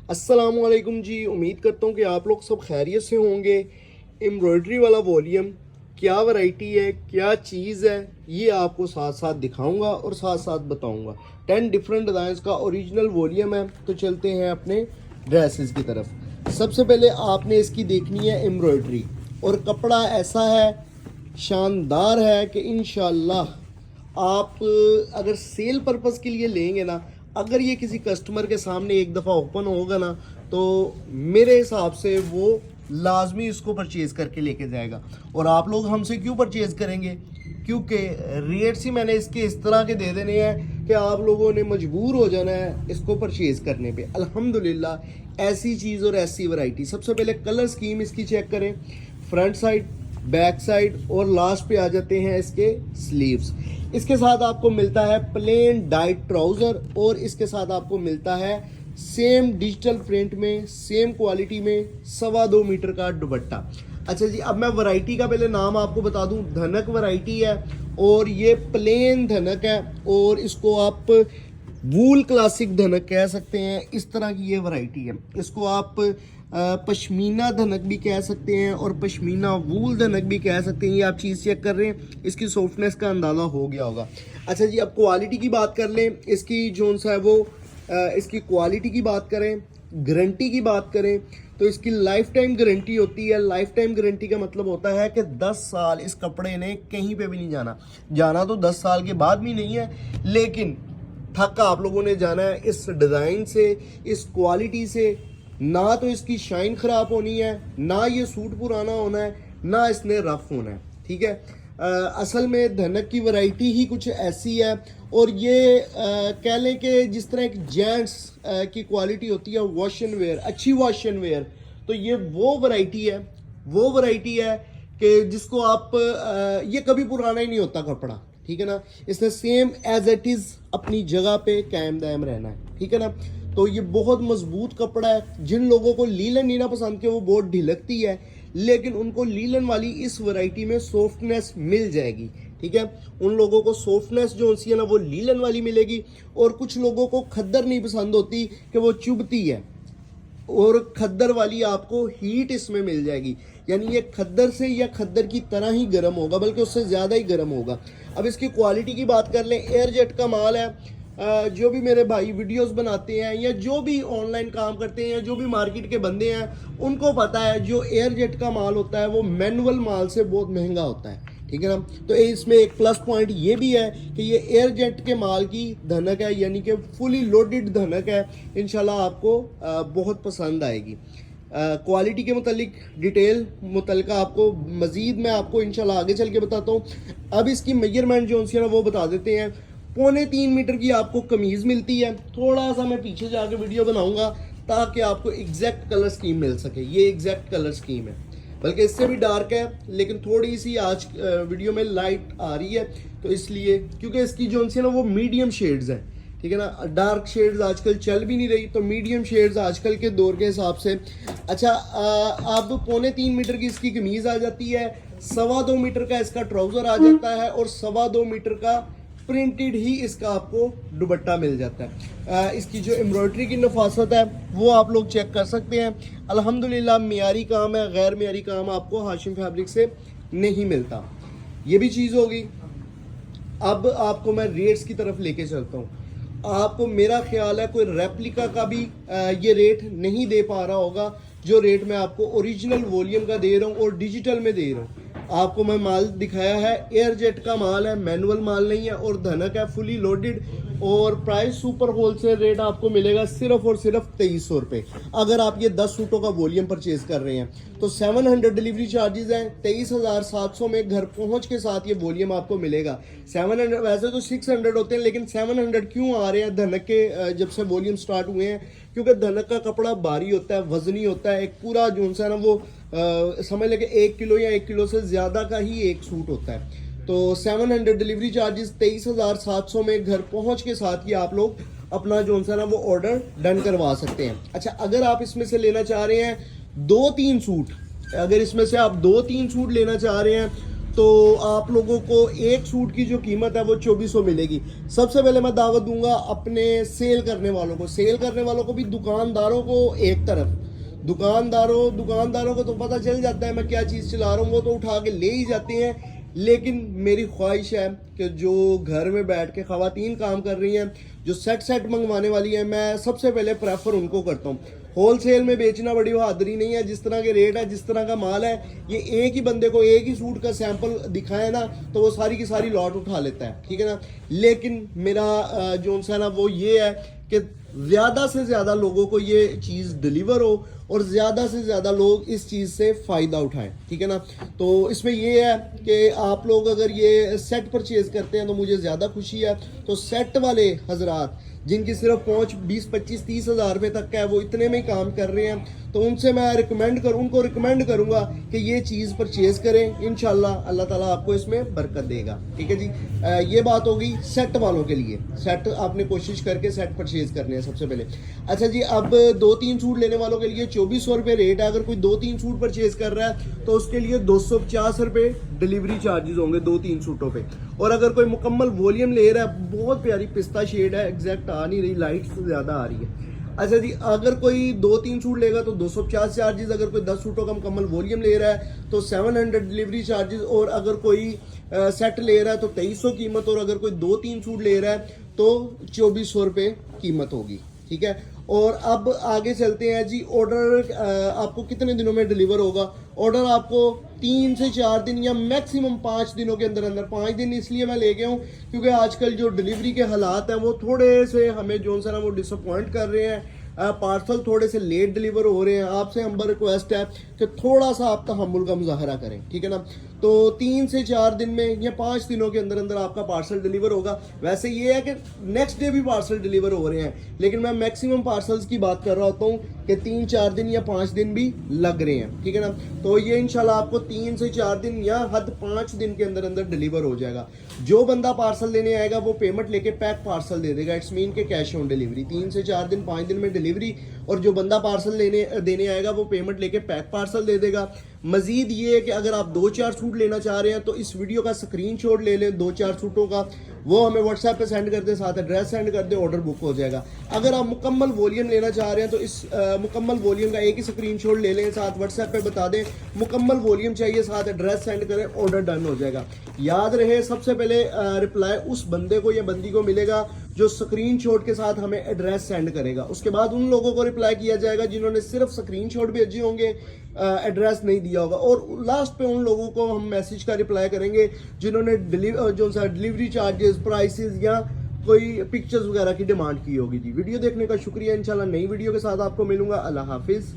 अस्सलामुअलैकुम जी, उम्मीद करता हूँ कि आप लोग सब खैरियत से होंगे। एम्ब्रॉयडरी वाला वॉल्यूम क्या वैरायटी है, क्या चीज़ है, ये आपको साथ साथ दिखाऊंगा और साथ साथ बताऊंगा। 10 डिफरेंट डिज़ाइंस का ओरिजिनल वॉल्यूम है। तो चलते हैं अपने ड्रेसेस की तरफ। सबसे पहले आपने इसकी देखनी है एम्ब्रॉयडरी, और कपड़ा ऐसा है, शानदार है कि इंशाल्लाह आप अगर सेल पर्पज़ के लिए लेंगे ना, अगर ये किसी कस्टमर के सामने एक दफ़ा ओपन होगा ना, तो मेरे हिसाब से वो लाजमी इसको परचेज़ करके लेके जाएगा। और आप लोग हमसे क्यों परचेज़ करेंगे? क्योंकि रेट्स ही मैंने इसके इस तरह के दे देने हैं कि आप लोगों ने मजबूर हो जाना है इसको परचेज़ करने पे। अल्हम्दुलिल्लाह ऐसी चीज़ और ऐसी वैरायटी। सबसे पहले कलर स्कीम इसकी चेक करें, फ्रंट साइड, बैक साइड और लास्ट पे आ जाते हैं इसके स्लीव्स। इसके साथ आपको मिलता है प्लेन डाइट ट्राउज़र, और इसके साथ आपको मिलता है सेम डिजिटल प्रिंट में, सेम क्वालिटी में 2.25 मीटर का दुपट्टा। अच्छा जी, अब मैं वैरायटी का पहले नाम आपको बता दूं। धनक वैरायटी है और ये प्लेन धनक है, और इसको आप वूल क्लासिक धनक कह सकते हैं। इस तरह की ये वैरायटी है। इसको आप पश्मीना धनक भी कह सकते हैं और पश्मीना वूल धनक भी कह सकते हैं। ये आप चीज़ चेक कर रहे हैं, इसकी सॉफ्टनेस का अंदाज़ा हो गया होगा। अच्छा जी, अब क्वालिटी की बात कर लें। इसकी जो सा है वो इसकी क्वालिटी की बात करें, गारंटी की बात करें, तो इसकी लाइफ टाइम गारंटी होती है। लाइफ टाइम गारंटी का मतलब होता है कि 10 साल इस कपड़े ने कहीं पे भी नहीं जाना तो 10 साल के बाद भी नहीं है, लेकिन थक आप लोगों ने जाना है इस डिज़ाइन से, इस क्वालिटी से। ना तो इसकी शाइन ख़राब होनी है, ना ये सूट पुराना होना है, ना इसने रफ होना है। ठीक है। असल में धनक की वैरायटी ही कुछ ऐसी है, और ये कह लें कि जिस तरह एक जेंट्स की क्वालिटी होती है वॉश एंड वेयर, अच्छी वॉश एंड वेयर, तो ये वो वैरायटी है कि जिसको आप ये कभी पुराना ही नहीं होता कपड़ा। ठीक है ना। इसने सेम एज इट इज़ अपनी जगह पे कायम दायम रहना है। ठीक है ना। तो ये बहुत मजबूत कपड़ा है। जिन लोगों को लीलन नहीं ना पसंद के वो बहुत ढिलकती है, लेकिन उनको लीलन वाली इस वैरायटी में सॉफ्टनेस मिल जाएगी। ठीक है। उन लोगों को सॉफ्टनेस जो सी है ना वो लीलन वाली मिलेगी, और कुछ लोगों को खद्दर नहीं पसंद होती कि वो चुभती है, और खद्दर वाली आपको हीट इसमें मिल जाएगी। यानी ये खद्दर से या खद्दर की तरह ही गर्म होगा, बल्कि उससे ज़्यादा ही गर्म होगा। अब इसकी क्वालिटी की बात कर लें, एयर जेट का माल है। जो भी मेरे भाई वीडियोस बनाते हैं या जो भी ऑनलाइन काम करते हैं या जो भी मार्केट के बंदे हैं, उनको पता है जो एयर जेट का माल होता है वो मैनुअल माल से बहुत महंगा होता है। ठीक है ना। तो इसमें एक प्लस पॉइंट ये भी है कि ये एयर जेट के माल की धनक है, यानी कि फुली लोडेड धनक है। इंशाल्लाह आपको बहुत पसंद आएगी। क्वालिटी के मुतालिक डिटेल मुतलका आपको मज़ीद मैं आपको इंशाल्लाह आगे चल के बताता हूँ। अब इसकी मेजरमेंट जो है ना वो बता देते हैं। 3.25 मीटर की आपको कमीज़ मिलती है। थोड़ा सा मैं पीछे जाके वीडियो बनाऊंगा ताकि आपको एग्जैक्ट कलर स्कीम मिल सके। ये एग्जैक्ट कलर स्कीम है, बल्कि इससे भी डार्क है, लेकिन थोड़ी सी आज वीडियो में लाइट आ रही है, तो इसलिए क्योंकि इसकी जो है ना वो मीडियम शेड्स हैं। ठीक है ना। डार्क शेड्स आजकल चल भी नहीं रही, तो मीडियम शेड्स आजकल के दौर के हिसाब से। अच्छा, अब 3.25 मीटर की इसकी कमीज़ आ जाती है, 2.25 मीटर का इसका ट्राउज़र आ जाता है, और 2.25 मीटर का प्रिंटेड ही इसका आपको दुपट्टा मिल जाता है। इसकी जो एम्ब्रॉयडरी की नफासत है वो आप लोग चेक कर सकते हैं। अल्हम्दुलिल्लाह मियारी काम है, गैर मियारी काम आपको हाशिम फैब्रिक से नहीं मिलता। ये भी चीज़ होगी। अब आपको मैं रेट्स की तरफ लेके चलता हूँ। आपको मेरा ख्याल है कोई रेप्लिका का भी ये रेट नहीं दे पा रहा होगा जो रेट मैं आपको ओरिजिनल वॉल्यूम का दे रहा हूँ और डिजिटल में दे रहा हूँ। आपको मैं माल दिखाया है, एयर जेट का माल है, मैनुअल माल नहीं है, और धनक है फुली लोडेड। और प्राइस सुपर होलसेल रेट आपको मिलेगा सिर्फ और सिर्फ 2300 रुपये। अगर आप ये 10 सूटों का वॉल्यूम परचेज कर रहे हैं तो 700 डिलीवरी चार्जेस हैं। 23,700 में घर पहुंच के साथ ये वॉल्यूम आपको मिलेगा। 700 वैसे तो 600 होते हैं, लेकिन 700 क्यों आ रहे हैं धनक के जब से वॉल्यूम स्टार्ट हुए हैं? क्योंकि धनक का कपड़ा भारी होता है, वजनी होता है। एक पूरा जो है ना वो समझ लेके 1 किलो या 1 किलो से ज़्यादा का ही एक सूट होता है। तो 700 डिलीवरी चार्जेस, 23,700 में घर पहुंच के साथ ही आप लोग अपना जो है ना वो ऑर्डर डन करवा सकते हैं। अच्छा, अगर आप इसमें से लेना चाह रहे हैं 2-3 सूट, अगर इसमें से आप 2-3 सूट लेना चाह रहे हैं तो आप लोगों को एक सूट की जो कीमत है वो 2400 मिलेगी। सबसे पहले मैं दावत दूंगा अपने सेल करने वालों को, सेल करने वालों को भी, दुकानदारों को एक तरफ। दुकानदारों को तो पता चल जाता है मैं क्या चीज़ चला रहा हूँ, वो तो उठा के ले ही जाते हैं। लेकिन मेरी ख्वाहिश है कि जो घर में बैठ के ख़वातीन काम कर रही हैं, जो सेट मंगवाने वाली हैं, मैं सबसे पहले प्रेफर उनको करता हूँ। होलसेल में बेचना बड़ी बहादुरी नहीं है। जिस तरह के रेट है, जिस तरह का माल है, ये एक ही बंदे को एक ही सूट का सैंपल दिखाए ना तो वो सारी की सारी लॉट उठा लेता है, ठीक है ना। लेकिन मेरा जो सा ना वो ये है कि ज़्यादा से ज़्यादा लोगों को ये चीज़ डिलीवर हो और ज़्यादा से ज़्यादा लोग इस चीज़ से फ़ायदा उठाएं, ठीक है ना। तो इसमें ये है कि आप लोग अगर ये सेट परचेज़ करते हैं तो मुझे ज़्यादा खुशी है। तो सेट वाले हजरात जिनकी सिर्फ पहुंच 20-25-30 हज़ार रुपये तक का है, वो इतने में ही काम कर रहे हैं, तो उनसे मैं उनको रिकमेंड करूंगा कि ये चीज़ परचेज़ करें। इंशाल्लाह अल्लाह ताला आपको इसमें बरकत देगा, ठीक है जी। ये बात होगी सेट वालों के लिए। सेट आपने कोशिश करके सेट परचेज़ करने हैं सबसे पहले। अच्छा जी, अब 2-3 सूट लेने वालों के लिए 2400 रुपये रेट है। अगर कोई 2-3 सूट परचेज़ कर रहा है तो उसके लिए 250 रुपये डिलीवरी चार्जेस होंगे 2-3 सूटों पे। और अगर कोई मुकम्मल वॉल्यूम ले रहा है, बहुत प्यारी पिस्ता शेड है, एग्जैक्ट आ नहीं रही, लाइट से ज़्यादा आ रही है। अच्छा जी, अगर कोई 2-3 सूट लेगा तो 250 चार्जेस। अगर कोई 10 सूटों का मुकम्मल वॉल्यूम ले रहा है तो 700 डिलीवरी चार्जेस। और अगर कोई सेट ले रहा है तो 2300 कीमत। और अगर कोई 2-3 सूट ले रहा है तो 2400 रुपये कीमत होगी, ठीक है। और अब आगे चलते हैं जी। ऑर्डर आपको कितने दिनों में डिलीवर होगा? ऑर्डर आपको 3 से 4 दिन या मैक्सिमम 5 दिनों के अंदर अंदर। 5 दिन इसलिए मैं ले गया हूँ क्योंकि आजकल जो डिलीवरी के हालात हैं वो थोड़े से हमें जो सा ना वो डिसअपॉइंट कर रहे हैं। पार्सल थोड़े से लेट डिलीवर हो रहे हैं। आपसे हम्बर रिक्वेस्ट है कि थोड़ा सा आप तहम्मुल का मुजाहरा करें, ठीक है ना। तो 3 से 4 दिन में या 5 दिनों के अंदर अंदर आपका पार्सल डिलीवर होगा। वैसे ये है कि नेक्स्ट डे भी पार्सल डिलीवर हो रहे हैं, लेकिन मैं मैक्सिमम पार्सल्स की बात कर रहा होता हूँ कि 3-4 दिन या 5 दिन भी लग रहे हैं, ठीक है ना। तो ये इंशाल्लाह आपको 3 से 4 दिन या हद 5 दिन के अंदर अंदर डिलीवर हो जाएगा। जो बंदा पार्सल लेने आएगा वो पेमेंट लेके पैक पार्सल दे देगा। इट्स मीन के कैश ऑन डिलीवरी। 3 से 4 दिन 5 दिन में डिलीवरी। और जो बंदा पार्सल देने आएगा वो पेमेंट लेके पैक पार्सल दे देगा। मजीद ये है कि अगर आप 2-4 सूट लेना चाह रहे हैं तो इस वीडियो का स्क्रीनशॉट ले लें 2-4 सूटों का, वो हमें व्हाट्सएप पे सेंड कर दें, साथ एड्रेस सेंड कर दें, ऑर्डर बुक हो जाएगा। अगर आप मुकम्मल वॉल्यूम लेना चाह रहे हैं तो इस मुकम्मल वॉल्यूम का एक ही स्क्रीनशॉट ले लें, साथ व्हाट्सएप पे बता दें मुकम्मल वॉल्यूम चाहिए, साथ एड्रेस सेंड करें, ऑर्डर डन हो जाएगा। याद रहे सबसे पहले रिप्लाई उस बंदे को या बंदी को मिलेगा जो स्क्रीनशॉट के साथ हमें एड्रेस सेंड करेगा। उसके बाद उन लोगों को रिप्लाई किया जाएगा जिन्होंने सिर्फ स्क्रीनशॉट भेजे होंगे, एड्रेस नहीं दिया होगा। और लास्ट पे उन लोगों को हम मैसेज का रिप्लाई करेंगे जिन्होंने डिलीवरी चार्जेस, प्राइसेस या कोई पिक्चर्स वगैरह की डिमांड की होगी। जी, वीडियो देखने का शुक्रिया। इंशाल्लाह नई वीडियो के साथ आपको मिलूंगा। अल्लाह हाफिज।